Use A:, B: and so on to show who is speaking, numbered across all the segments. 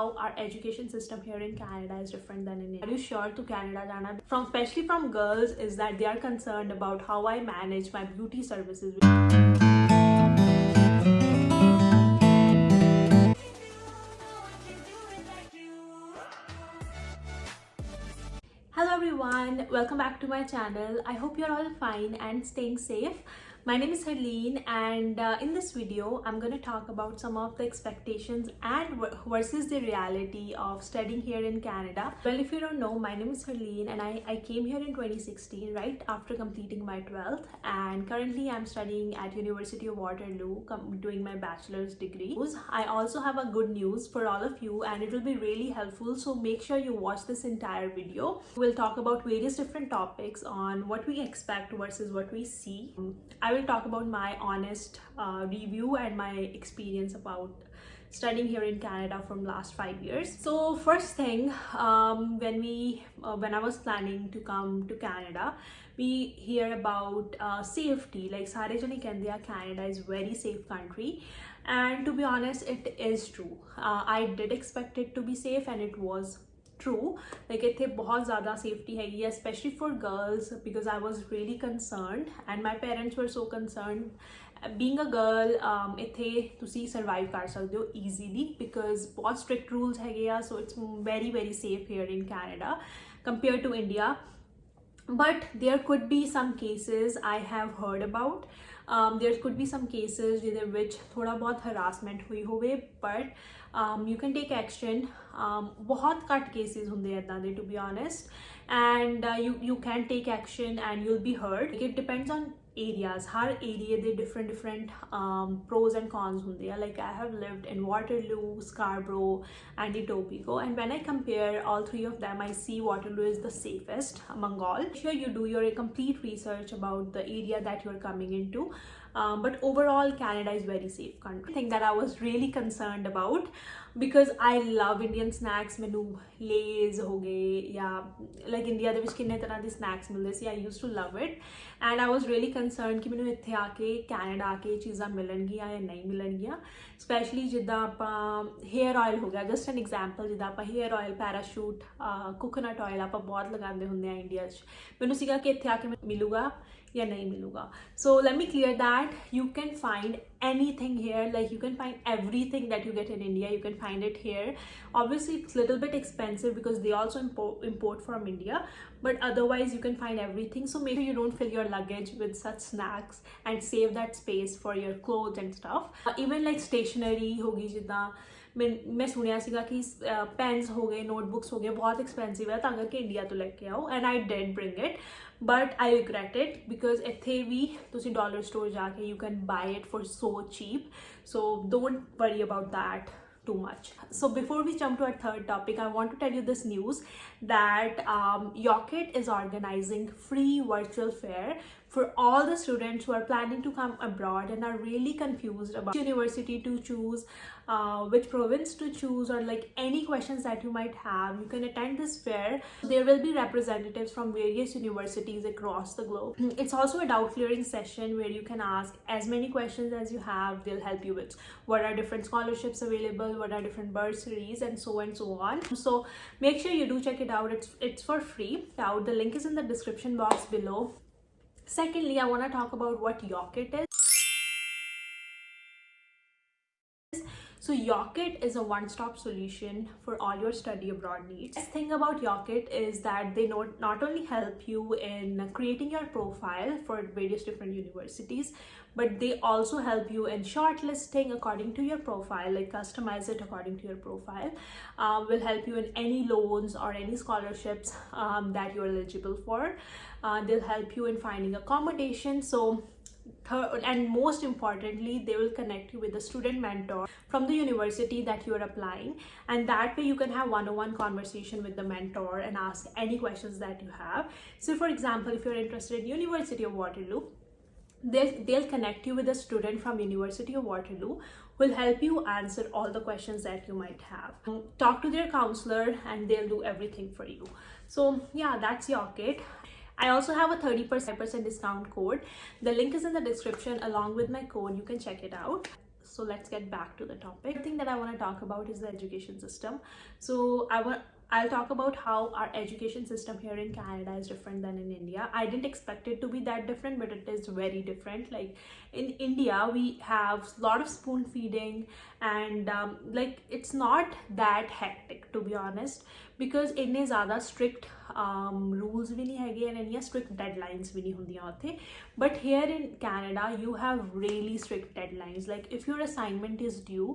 A: how our education system here in Canada is different than in India. Are you sure to Canada jana? Especially from girls, is that they are concerned about how I manage my beauty services. Hello everyone, welcome back to my channel. I hope you're all fine and staying safe. My name is Harleen, and in this video I'm going to talk about some of the expectations and versus the reality of studying here in Canada. Well, if you don't know, my name is Harleen and I came here in 2016 right after completing my 12th, and currently I'm studying at University of Waterloo doing my bachelor's degree. I also have a good news for all of you, and it will be really helpful, so make sure you watch this entire video. We'll talk about various different topics on what we expect versus what we see. I will talk about my honest review and my experience about studying here in Canada from last 5 years. So first thing, when I was planning to come to Canada, we hear about safety. Like sare jane kehndi hai Canada is very safe country, and to be honest, it is true. I did expect it to be safe, and it was true. Like ithe bahut zyada safety hai, especially for girls, because I was really concerned and my parents were so concerned. Being a girl, ithe tusi survive kar sakde ho easily because bahut strict rules hai, so it's very safe here in Canada compared to India. But there could be some cases I have heard about. There could be some cases in which thoda bahut harassment hui hove, but you can take action. Bahut cut cases hunde ida de, to be honest, and you can take action and you'll be heard. It depends on areas. Har area de different pros and cons hunde hai. Like I have lived in Waterloo, Scarborough and Etobicoke, and when I compare all three of them, I see Waterloo is the safest among all. Sure, you do your complete research about the area that you're coming into, but overall Canada is very safe country. Thing that I was really concerned about, because I love Indian snacks. Menu Lays ho gaye, ya like India de vich kinne tarah de snacks milde si. I used to love it, and I was really concerned ki menu itthe aake Canada aake cheezan milਣਗੀਆਂ या नहीं ਮਿਲਣਗੀਆਂ. Especially ਜਿੱਦਾਂ ਆਪਾਂ hair oil ਹੋ ਗਿਆ, just an example, ਜਿੱਦਾਂ ਆਪਾਂ hair oil, parachute, coconut oil ਆਪਾਂ ਬਹੁਤ ਲਗਾਉਂਦੇ ਹੁੰਦੇ ਆ ਇੰਡੀਆ 'ਚ. ਮੈਨੂੰ ਸੀਗਾ ਕਿ ਇੱਥੇ ਆ ਕੇ ਮਿਲੂਗਾ या नहीं मिलूगा. So let me clear that you can find anything here. Like you can find everything that you get in India, you can find it here. Obviously it's a little bit expensive because they also import from India, but otherwise you can find everything. So maybe you don't fill your luggage with such snacks and save that space for your clothes and stuff. Even like stationery होगी, जितना मैं सुनिया सीगा कि pens हो गए, notebooks हो गए, बहुत एक्सपेंसिव है ਤਾਂ ਕਰਕੇ ਇੰਡੀਆ ਤੋਂ ਲੈ ਕੇ ਆਓ, and I did bring it, but I regret it because ਇੱਥੇ ਵੀ ਤੁਸੀਂ dollar store ਜਾ ਕੇ you can buy it for so cheap, so don't worry about that too much. So before we jump to our third topic, I want to tell you this news that UCAT is organizing free virtual fair for all the students who are planning to come abroad and are really confused about which university to choose, which province to choose, or like any questions that you might have. You can attend this fair. There will be representatives from various universities across the globe. It's also a doubt clearing session where you can ask as many questions as you have. They'll help you with what are different scholarships available, what are different bursaries, and so on. So make sure you do check it out. It's for free. Now the link is in the description box below. Secondly, I want to talk about what UCAT is. So UCAT is a one-stop solution for all your study abroad needs. The thing about UCAT is that they not only help you in creating your profile for various different universities, but they also help you in shortlisting according to your profile, like customize it according to your profile. Will help you in any loans or any scholarships that you're eligible for. They'll help you in finding accommodation. So third, and most importantly, they will connect you with a student mentor from the university that you are applying, and that way you can have one-on-one conversation with the mentor and ask any questions that you have. So for example, if you're interested in University of Waterloo, they'll connect you with a student from University of Waterloo who will help you answer all the questions that you might have. Talk to their counselor and they'll do everything for you. So yeah, that's UCAT. I also have a 30% discount code. The link is in the description along with my code. You can check it out. So So let's get back to the topic. The thing that I want to talk about is the education system. So I'll talk about how our education system here in Canada is different than in India. I didn't expect it to be that different, but it is very different. Like in India, we have a lot of spoon feeding, and like it's not that hectic, to be honest, because ਇੰਨੇ ਜ਼ਿਆਦਾ strict rules ਵੀ ਨਹੀਂ ਹੈਗੇ and ਇੰਨੀਆਂ strict deadlines ਵੀ ਨਹੀਂ ਹੁੰਦੀਆਂ ਉੱਥੇ. But here in Canada, you have really strict deadlines. Like if your assignment is due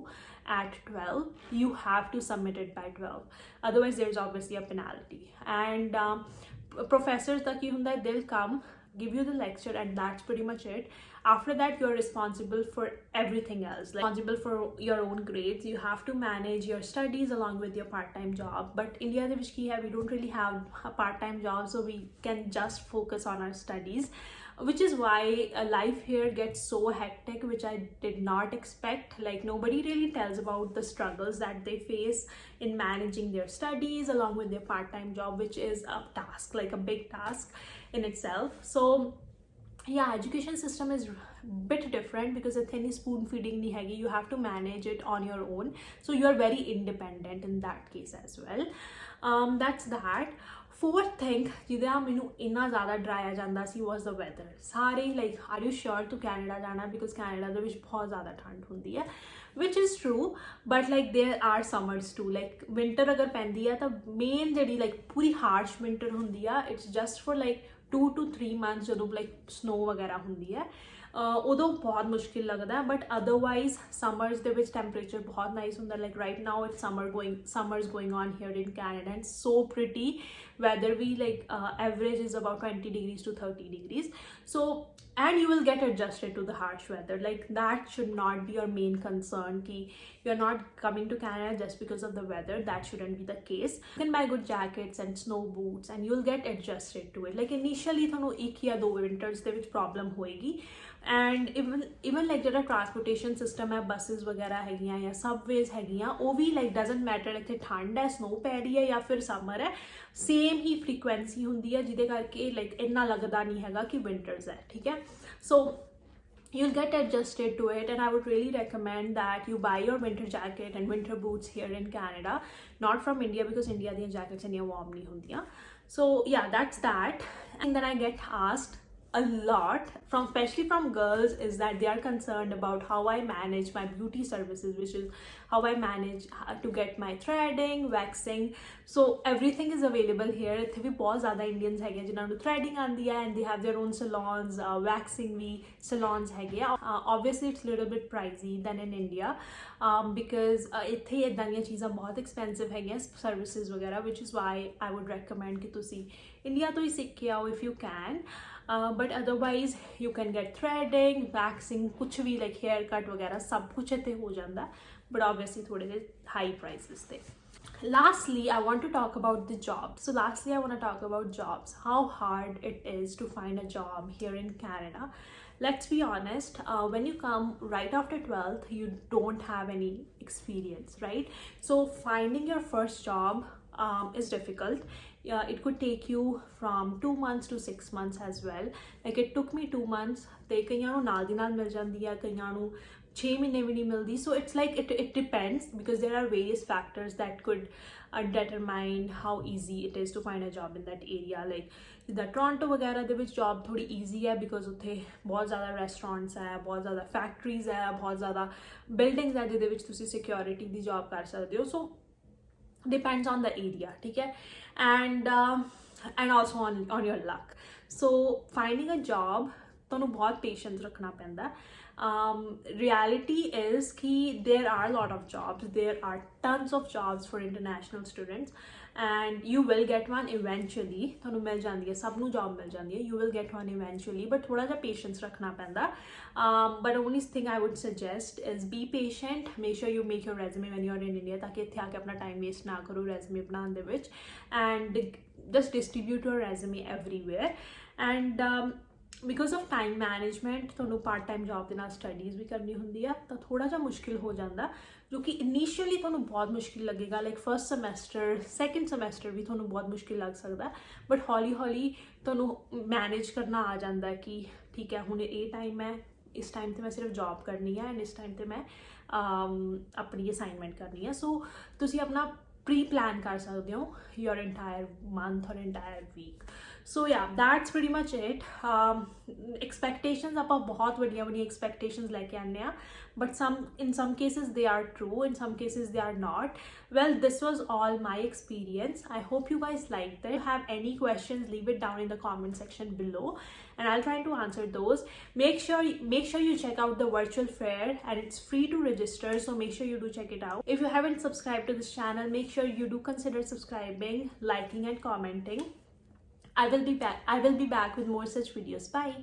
A: at 12, you have to submit it by 12. Otherwise, there's obviously a penalty. And professors that ki hunda, they'll come, give you the lecture, and that's pretty much it. After that, you're responsible for everything else, like responsible for your own grades. You have to manage your studies along with your part-time job. But India de vich ki hai, we don't really have a part-time job, so we can just focus on our studies, which is why life here gets so hectic, which I did not expect. Like nobody really tells about the struggles that they face in managing their studies along with their part-time job, which is a task, like a big task in itself. So yeah, education system is bit different because it's any spoon feeding nahi hegi. You have to manage it on your own, so you are very independent in that case as well. That's that. Fourth thing ਜਿਹਦੇ ਆ ਮੈਨੂੰ ਇੰਨਾ ਜ਼ਿਆਦਾ ਡਰਾਇਆ ਜਾਂਦਾ ਸੀ was the weather. ਸਾਰੇ like, are you sure to Canada ਜਾਣਾ, because Canada ਦੇ ਵਿੱਚ ਬਹੁਤ ਜ਼ਿਆਦਾ ਠੰਡ ਹੁੰਦੀ ਹੈ, which is true, but like there are summers too. Like winter ਅਗਰ ਪੈਂਦੀ ਹੈ ਤਾਂ main ਜਿਹੜੀ like ਪੂਰੀ harsh winter ਹੁੰਦੀ ਆ, it's just for like 2 to 3 months ਜਦੋਂ like snow ਵਗੈਰਾ ਹੁੰਦੀ ਹੈ, ਉਦੋਂ ਬਹੁਤ ਮੁਸ਼ਕਿਲ ਲੱਗਦਾ. ਬਟ ਅਦਰਵਾਈਜ਼ ਸਮਰਸ ਦੇ ਵਿੱਚ ਟੈਂਪਰੇਚਰ ਬਹੁਤ ਨਾਈਸ ਹੁੰਦਾ. Like right now it's summers going on here in Canada and so pretty weather. We like average is about 20 degrees to 30 degrees. So and you will get adjusted to the harsh weather. Like that should not be your main concern ki you're not coming to Canada just because of the weather. That shouldn't be the case. You can buy good jackets and snow boots and you'll get adjusted to it. Like initially ਤੁਹਾਨੂੰ 1 ਜਾਂ 2 winters ਦੇ ਵਿੱਚ problem ਹੋਏਗੀ, and even like ਜਿਹੜਾ transportation system ਹੈ, buses ਵਗੈਰਾ ਹੈਗੀਆਂ ਜਾਂ subways ਹੈਗੀਆਂ, ਉਹ ਵੀ like doesn't matter ਇੱਥੇ ਠੰਡ ਹੈ, snow ਪੈ ਰਹੀ ਹੈ ਜਾਂ ਫਿਰ summer ਹੈ, same ਹੀ frequency ਹੁੰਦੀ ਹੈ, ਜਿਹਦੇ ਕਰਕੇ like ਇੰਨਾ ਲੱਗਦਾ ਨਹੀਂ ਹੈਗਾ ਕਿ winters ਹੈ, ਠੀਕ ਹੈ. So you'll get adjusted to it, and I would really recommend that you buy your winter jacket and winter boots here in Canada, not from India, because India the jackets are warm nahi hundiyan. So yeah, that's that. And then I get asked a lot especially from girls, is that they are concerned about how I manage my beauty services, which is how I manage to get my threading, waxing. So everything is available here. ਇੱਥੇ ਵੀ ਬਹੁਤ ਜ਼ਿਆਦਾ Indians ਹੈਗੇ ਜਿਨ੍ਹਾਂ ਨੂੰ threading ਆਉਂਦੀ ਹੈ, and they have their own salons, waxing we salons ਹੈਗੇ ਆ. Obviously it's little bit pricey than in India, because ਇੱਥੇ ਇੱਦਾਂ ਦੀਆਂ ਚੀਜ਼ਾਂ ਬਹੁਤ expensive ਹੈਗੀਆਂ services ਵਗੈਰਾ, which is why I would recommend ਕਿ ਤੁਸੀਂ ਇੰਡੀਆ ਤੋਂ ਹੀ ਸਿੱਖ ਕੇ ਆਓ if you can. But otherwise you can get threading, waxing, kuch bhi like haircut वगैरह सब कुछ इत्थे हो जाता, but obviously थोड़े जे high prices थे. Lastly, I want to talk about the jobs. How hard it is to find a job here in Canada. Let's be honest, when you come right after 12th, you don't have any experience, right? So finding your first job is difficult. It could take you from 2 months to 6 months as well. Like it took me 2 months. ਤੇ ਕਈਆਂ ਨੂੰ ਨਾਲ ਦੀ ਨਾਲ ਮਿਲ ਜਾਂਦੀ ਹੈ, ਕਈਆਂ ਨੂੰ 6 ਮਹੀਨੇ ਵੀ ਨਹੀਂ ਮਿਲਦੀ. So it's like it depends, because there are various factors that could determine how easy it is to find a job in that area. Like ਜਿੱਦਾਂ ਟੋਰਾਂਟੋ ਵਗੈਰਾ ਦੇ ਵਿੱਚ ਜੌਬ ਥੋੜੀ ਈਜ਼ੀ ਹੈ, ਬਿਕੋਜ਼ ਉੱਥੇ ਬਹੁਤ ਜ਼ਿਆਦਾ ਰੈਸਟੋਰੈਂਟਸ ਹੈ, ਬਹੁਤ ਜ਼ਿਆਦਾ ਫੈਕਟਰੀਜ਼ ਹੈ, ਬਹੁਤ ਜ਼ਿਆਦਾ ਬਿਲਡਿੰਗਸ ਹੈ ਜਿਹਦੇ ਵਿੱਚ ਤੁਸੀਂ ਸਿਕਿਉਰਿਟੀ ਦੀ ਜੌਬ ਕਰ ਸਕਦੇ ਹੋ. ਸੋ depends on the area, ठीक है, and also on your luck. So finding a job ਤੁਹਾਨੂੰ ਬਹੁਤ patience ਰੱਖਣਾ ਪੈਂਦਾ. Reality is कि there are a lot of jobs, there are tons of jobs for international students, and you will get one eventually. ਤੁਹਾਨੂੰ ਮਿਲ ਜਾਂਦੀ ਹੈ, ਸਭ ਨੂੰ job ਮਿਲ ਜਾਂਦੀ ਹੈ, you will get one eventually, but ਥੋੜਾ ਜਿਹਾ patience ਰੱਖਣਾ ਪੈਂਦਾ. But only thing I would suggest is be patient. Make sure you make your resume when you're in India, ਤਾਕਿ ਇੱਥੇ ਆ ਕੇ ਆਪਣਾ time waste ਨਾ ਕਰੋ resume ਬਣਾਉਣ ਦੇ ਵਿੱਚ, and just distribute your resume everywhere. And because of time management, ਤੁਹਾਨੂੰ part time job ਦੇ ਨਾਲ studies ਵੀ ਕਰਨੀ ਹੁੰਦੀ ਆ, ਤਾਂ ਥੋੜਾ ਜਿਹਾ ਮੁਸ਼ਕਿਲ ਹੋ ਜਾਂਦਾ, ਜੋ ਕਿ initially ਤੁਹਾਨੂੰ ਬਹੁਤ ਮੁਸ਼ਕਿਲ ਲੱਗੇਗਾ. like first semester, second semester ਵੀ ਤੁਹਾਨੂੰ ਬਹੁਤ ਮੁਸ਼ਕਿਲ ਲੱਗ ਸਕਦਾ, but ਹੌਲੀ ਹੌਲੀ ਤੁਹਾਨੂੰ manage ਕਰਨਾ ਆ ਜਾਂਦਾ ਕਿ ਠੀਕ ਹੈ ਹੁਣ ਇਹ time ਹੈ, इस टाइम ਤੇ मैं सिर्फ जॉब करनी है एंड इस टाइम ਤੇ मैं अपनी असाइनमेंट करनी है। सो ਤੁਸੀਂ अपना प्री प्लान कर सकते हो योर इंटायर मंथ और इंटायर वीक। सो या दैट्स प्रीटी मच इट। एक्सपैक्टेशंस आप बहुत वड्डियां वड्डियां एक्सपैक्टेशंस लैके आने आ, but in some cases they are true, in some cases they are not. Well, this was all my experience. I hope you guys liked it. If you have any questions, leave it down in the comment section below and I'll try to answer those. Make sure you check out the virtual fair and it's free to register, so make sure you do check it out. If you haven't subscribed to this channel, make sure you do consider subscribing, liking and commenting. I will be back with more such videos. Bye.